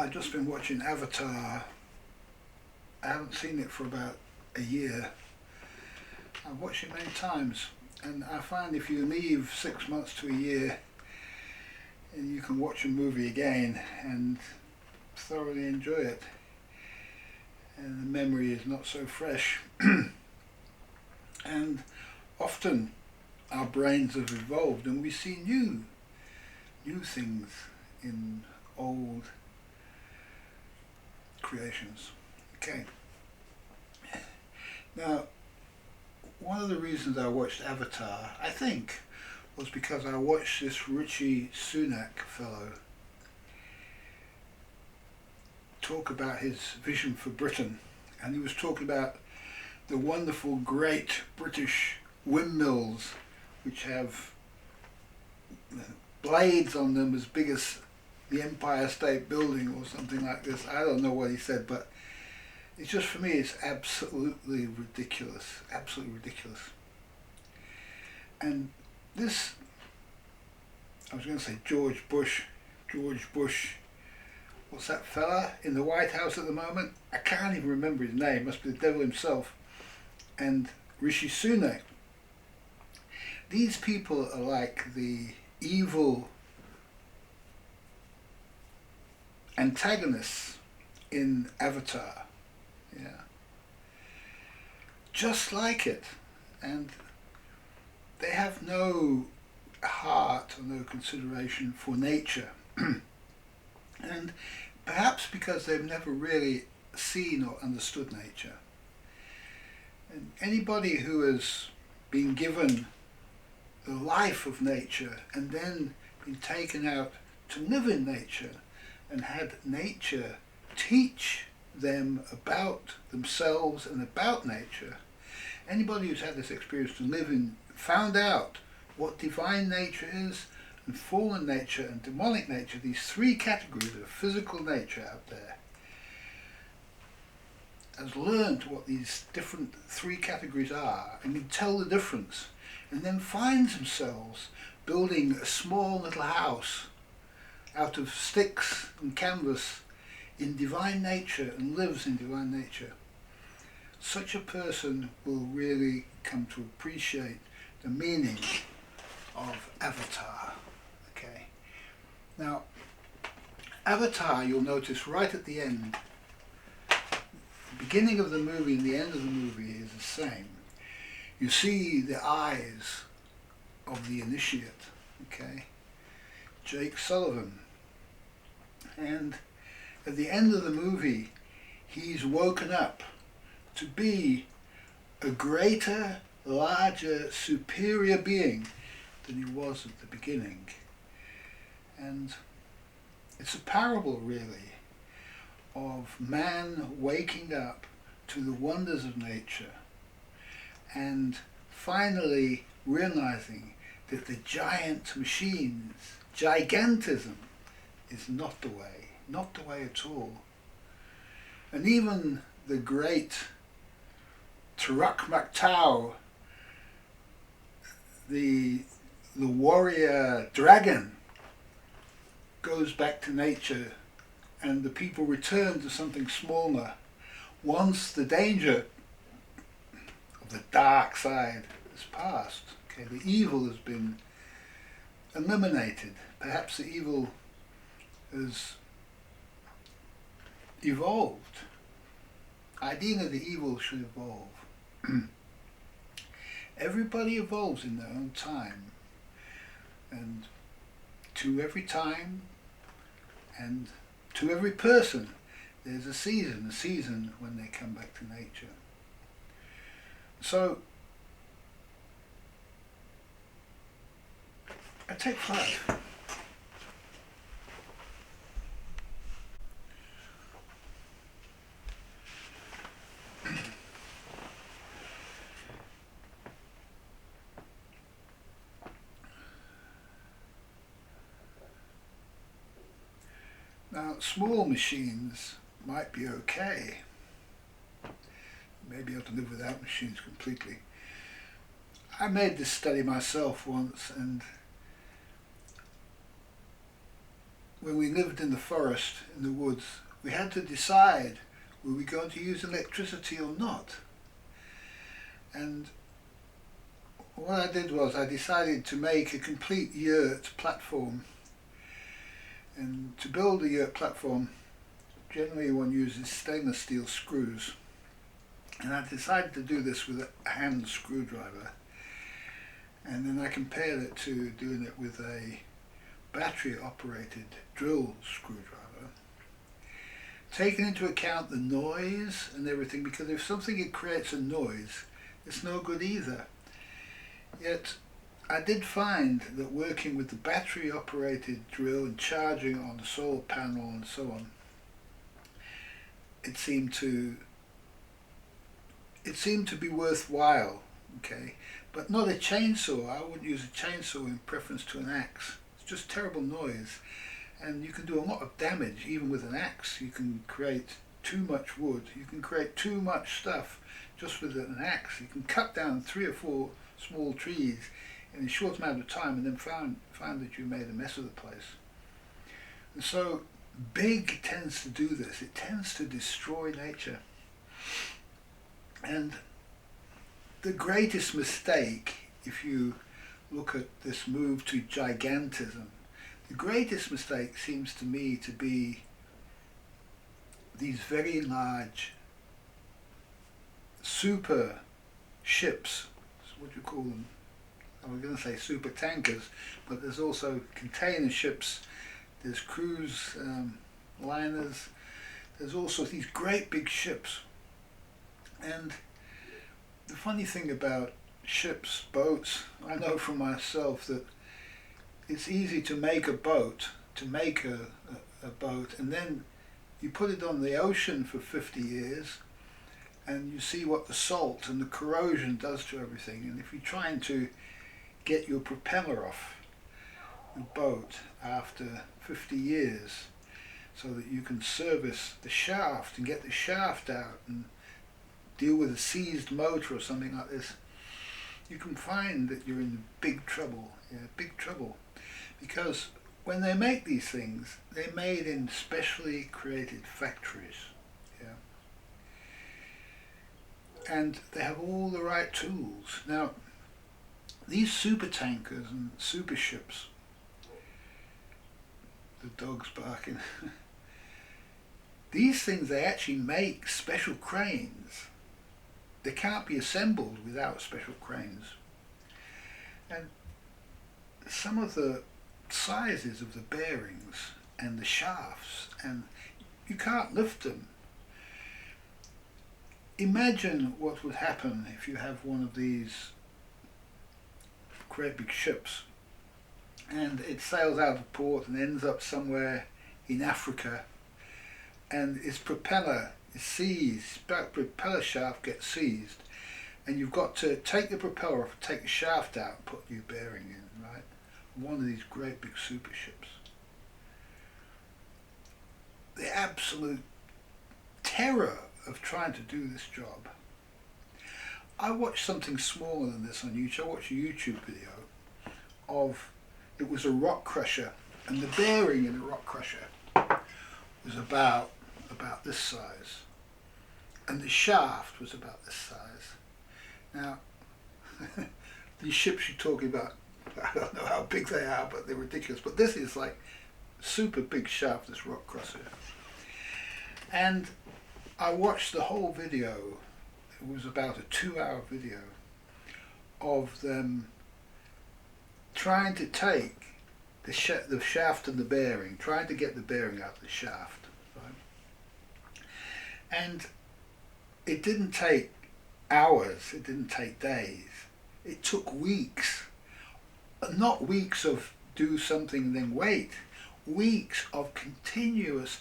I've just been watching Avatar. I haven't seen it for about a year. I've watched it many times, and I find if you leave 6 months to a year, you can watch a movie again and thoroughly enjoy it, and the memory is not so fresh. And often our brains have evolved and we see new things in old creations. Okay. Now, one of the reasons I watched Avatar, I think, was because I watched this Rish Sunak fellow talk about his vision for Britain, and he was talking about the wonderful, great British windmills which have blades on them as big as the Empire State Building or something like this. I don't know what he said, but it's just, for me, it's absolutely ridiculous, absolutely ridiculous. And this, I was going to say George Bush, what's that fella in the White House at the moment? I can't even remember his name, must be the devil himself. And Rish Sunak. These people are like the evil antagonists in Avatar. Yeah. Just like it. And they have no heart or no consideration for nature. And perhaps because they've never really seen or understood nature. And anybody who has been given the life of nature and then been taken out to live in nature and had nature teach them about themselves and about nature, anybody who's had this experience to live in, found out what divine nature is and fallen nature and demonic nature, these three categories of physical nature out there, has learned what these different three categories are and can tell the difference, and then finds themselves building a small little house out of sticks and canvas in divine nature and lives in divine nature. Such a person will really come to appreciate the meaning of Avatar. Okay. Now, Avatar, you'll notice right at the end, the beginning of the movie and the end of the movie is the same. You see the eyes of the initiate, okay, Jake Sullivan, and at the end of the movie he's woken up to be a greater, larger, superior being than he was at the beginning. And it's a parable, really, of man waking up to the wonders of nature and finally realizing that the giant machines, gigantism, is not the way at all. And even the great Turuk Maktau, the warrior dragon, goes back to nature and the people return to something smaller once the danger of the dark side has passed. Okay, the evil has been eliminated. Perhaps the evil has evolved. Ideally, the evil should evolve. Everybody evolves in their own time, and to every time and to every person there's a season when they come back to nature. So I take 5. Now, small machines might be okay. You may be able to live without machines completely. I made this study myself once, and when we lived in the forest, in the woods, we had to decide, were we going to use electricity or not? And what I did was I decided to make a complete yurt platform. And to build a yurt platform, generally one uses stainless steel screws. And I decided to do this with a hand screwdriver. And then I compared it to doing it with a battery operated drill screwdriver. Taking into account the noise and everything, because if something creates a noise, it's no good either. Yet I did find that working with the battery operated drill and charging on the solar panel and so on, it seemed to be worthwhile, okay? But not a chainsaw. I wouldn't use a chainsaw in preference to an axe. It's just terrible noise, and you can do a lot of damage even with an axe. You can create too much wood, you can create too much stuff just with an axe. You can cut down 3 or 4 small trees in a short amount of time and then find that you made a mess of the place. And so big tends to do this. It tends to destroy nature. And the greatest mistake, if you look at this move to gigantism, the greatest mistake seems to me to be these very large super ships. What do you call them? I was going to say super tankers, but there's also container ships, there's cruise liners, there's also these great big ships. And the funny thing about ships, boats, I know from myself that it's easy to make a boat, and then you put it on the ocean for 50 years and you see what the salt and the corrosion does to everything. And if you're trying to get your propeller off the boat after 50 years so that you can service the shaft and get the shaft out and deal with a seized motor or something like this, you can find that you're in big trouble. Big trouble. Because when they make these things, they're made in specially created factories. And they have all the right tools. Now, these super tankers and super ships, the dog's barking, these things, they actually make special cranes. They can't be assembled without special cranes. And some of the sizes of the bearings and the shafts, and you can't lift them. Imagine what would happen if you have one of these great big ships and it sails out of port and ends up somewhere in Africa, and its propeller is seized, propeller shaft gets seized, and you've got to take the propeller off, take the shaft out and put a new bearing in, right? One of these great big super ships. The absolute terror of trying to do this job. I watched something smaller than this on YouTube. I watched a YouTube video of, it was a rock crusher, and the bearing in a rock crusher was about this size, and the shaft was about this size. Now, these ships you're talking about, I don't know how big they are, but they're ridiculous. But this is like super big shaft, this rock crusher. And I watched the whole video. It was about a 2-hour video of them trying to take the shaft and the bearing, trying to get the bearing out of the shaft, right? And it didn't take hours, it didn't take days, it took weeks. Not weeks of do something and then wait, weeks of continuous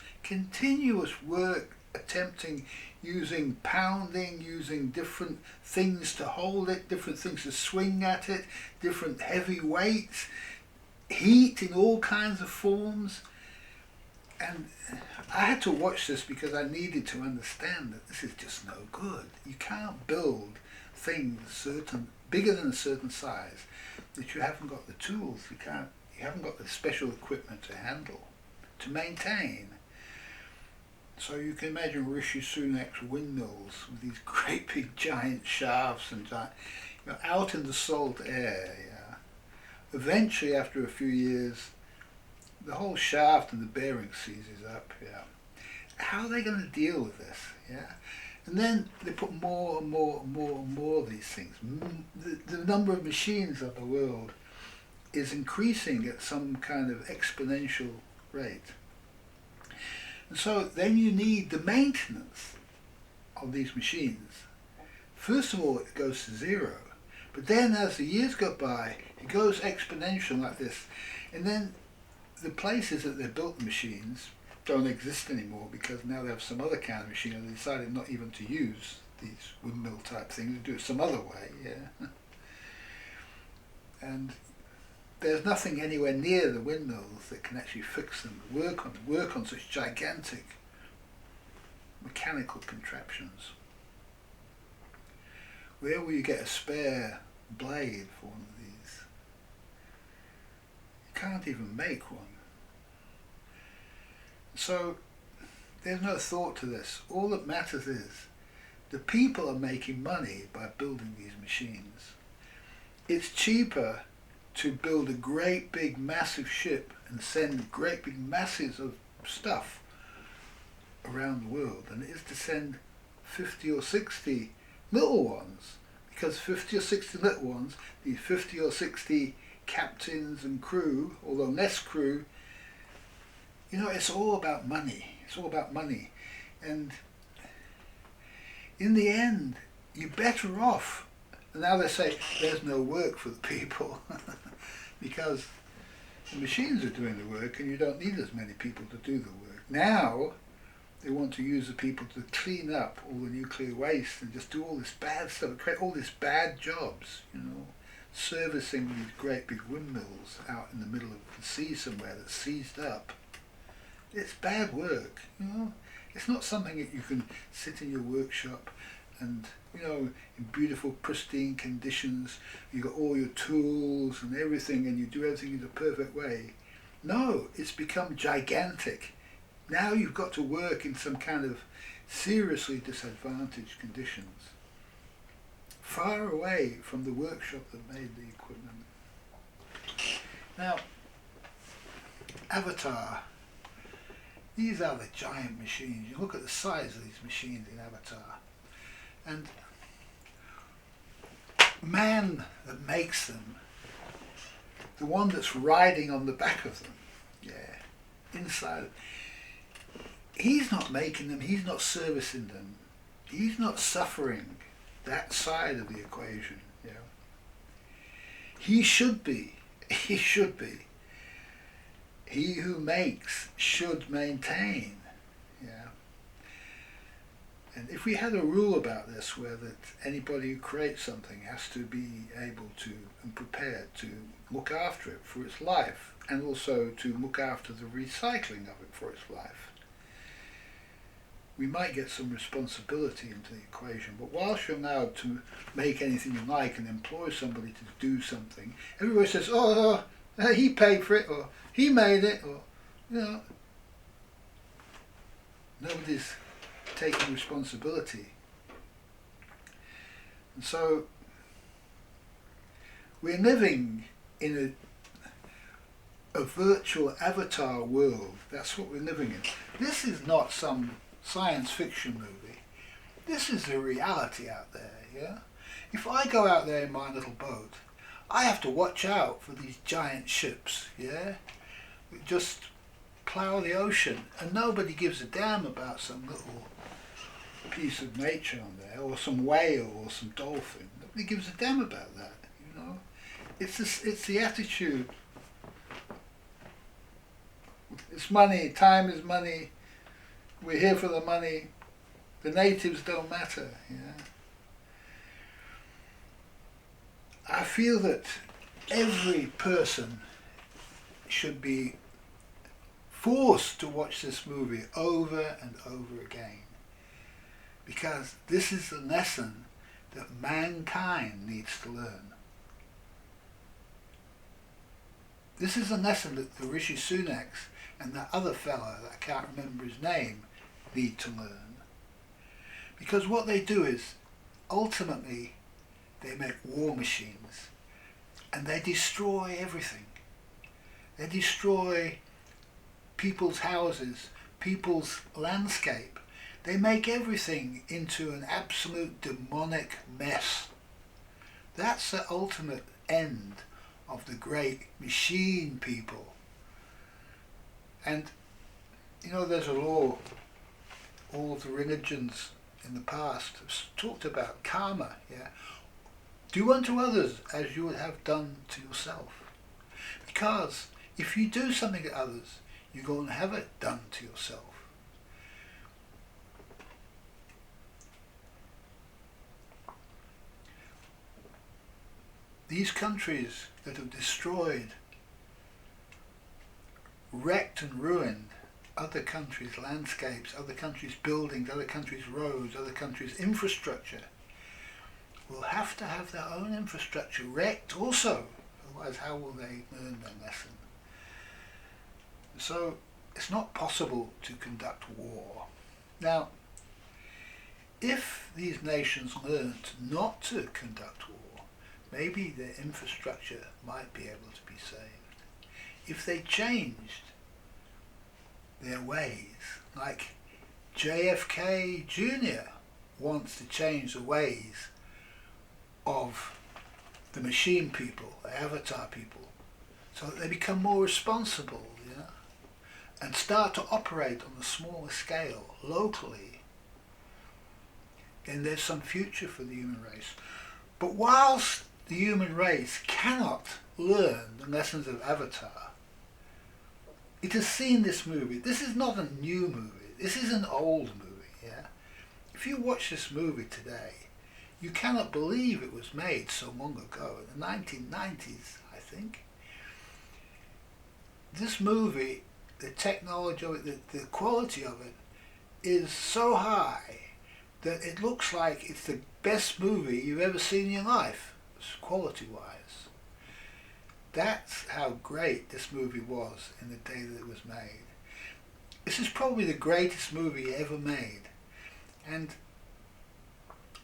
work, attempting, using pounding, using different things to hold it, different things to swing at it, different heavy weights, heat in all kinds of forms. And I had to watch this because I needed to understand that this is just no good. You can't build things bigger than a certain size that you haven't got the tools, you haven't got the special equipment to handle. to maintain. So you can imagine Rishi Sunak's windmills with these great big giant shafts and giant, out in the salt air. Yeah. Eventually, after a few years, the whole shaft and the bearing seizes up. Yeah. How are they going to deal with this? Yeah. And then they put more and more and more and more of these things. The number of machines of the world is increasing at some kind of exponential rate. And so then you need the maintenance of these machines. First of all, it goes to zero. But then as the years go by, it goes exponential like this. And then the places that they built the machines don't exist anymore because now they have some other kind of machine and they decided not even to use these windmill type things, to do it some other way. Yeah. And there's nothing anywhere near the windmills that can actually fix them, work on such gigantic mechanical contraptions. Where will you get a spare blade for one of these? You can't even make one. So there's no thought to this. All that matters is the people are making money by building these machines. It's cheaper to build a great big massive ship and send great big masses of stuff around the world than it is to send 50 or 60 little ones, because 50 or 60 little ones, these 50 or 60 captains and crew, although less crew, it's all about money. It's all about money. And in the end, you're better off. And now they say there's no work for the people because the machines are doing the work and you don't need as many people to do the work. Now they want to use the people to clean up all the nuclear waste and just do all this bad stuff, create all these bad jobs, servicing these great big windmills out in the middle of the sea somewhere that's seized up. It's bad work, It's not something that you can sit in your workshop and, in beautiful, pristine conditions, you've got all your tools and everything and you do everything in the perfect way. No, it's become gigantic. Now you've got to work in some kind of seriously disadvantaged conditions, far away from the workshop that made the equipment. Now, Avatar. These are the giant machines. You look at the size of these machines in Avatar. And man that makes them, the one that's riding on the back of them, inside, he's not making them, he's not servicing them, he's not suffering that side of the equation. He should be. He who makes should maintain. And if we had a rule about this where that anybody who creates something has to be able to and prepared to look after it for its life and also to look after the recycling of it for its life, we might get some responsibility into the equation. But whilst you're allowed to make anything you like and employ somebody to do something, everybody says, oh, he paid for it, or he made it, or, nobody's taking responsibility. And so we're living in a virtual avatar world. That's what we're living in. This is not some science fiction movie. This is the reality out there, If I go out there in my little boat, I have to watch out for these giant ships, that just plough the ocean, and nobody gives a damn about some little piece of nature on there, or some whale, or some dolphin. Nobody gives a damn about that, It's the attitude. It's money, time is money, we're here for the money, the natives don't matter, I feel that every person should be forced to watch this movie over and over again, because this is the lesson that mankind needs to learn. This is a lesson that the Rishi Sunaks and that other fella that I can't remember his name need to learn. Because what they do is, ultimately, they make war machines and they destroy everything. They destroy people's houses, people's landscape. They make everything into an absolute demonic mess. That's the ultimate end of the great machine people. And you know, there's a law, all of the religions in the past have talked about karma, yeah? Do unto others as you would have done to yourself. Because if you do something to others, you're going to have it done to yourself. These countries that have destroyed, wrecked and ruined other countries' landscapes, other countries' buildings, other countries' roads, other countries' infrastructure, will have to have their own infrastructure wrecked also. Otherwise, how will they learn their lesson? So, it's not possible to conduct war. Now, if these nations learned not to conduct war, maybe their infrastructure might be able to be saved. If they changed their ways, like JFK Jr. wants to change the ways of the machine people, the avatar people, so that they become more responsible, you know, and start to operate on a smaller scale, locally, then there's some future for the human race. But whilst the human race cannot learn the lessons of Avatar, it has seen this movie. This is not a new movie. This is an old movie, yeah? If you watch this movie today, you cannot believe it was made so long ago, in the 1990s, I think. This movie, the technology of it, the quality of it, is so high that it looks like it's the best movie you've ever seen in your life, quality-wise. That's how great this movie was in the day that it was made. This is probably the greatest movie ever made, and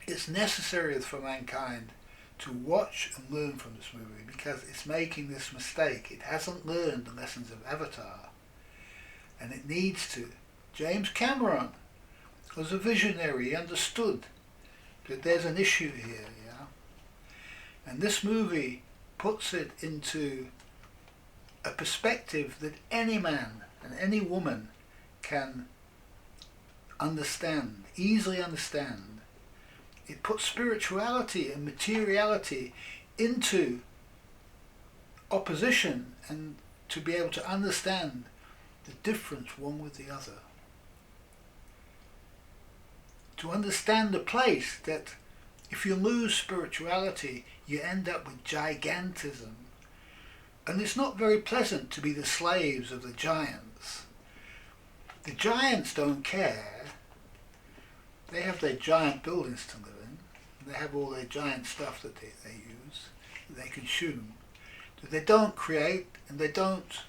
it's necessary for mankind to watch and learn from this movie, because it's making this mistake. It hasn't learned the lessons of Avatar, and it needs to. James Cameron was a visionary. He understood that there's an issue here, yeah? And this movie puts it into a perspective that any man and any woman can understand, easily understand. It puts spirituality and materiality into opposition, and to be able to understand the difference one with the other. To understand the place that if you lose spirituality, you end up with gigantism. And it's not very pleasant to be the slaves of the giants. The giants don't care. They have their giant buildings to live in. They have all their giant stuff that they use, that they consume. But they don't create and they don't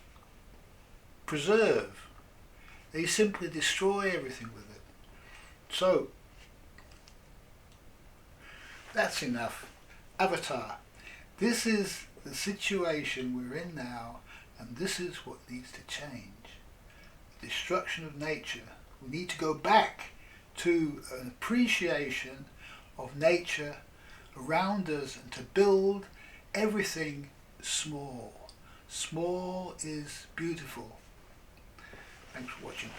preserve. They simply destroy everything with it. So, that's enough. Avatar. This is the situation we're in now, and this is what needs to change. The destruction of nature. We need to go back to an appreciation of nature around us, and to build everything small. Small is beautiful. Thanks for watching.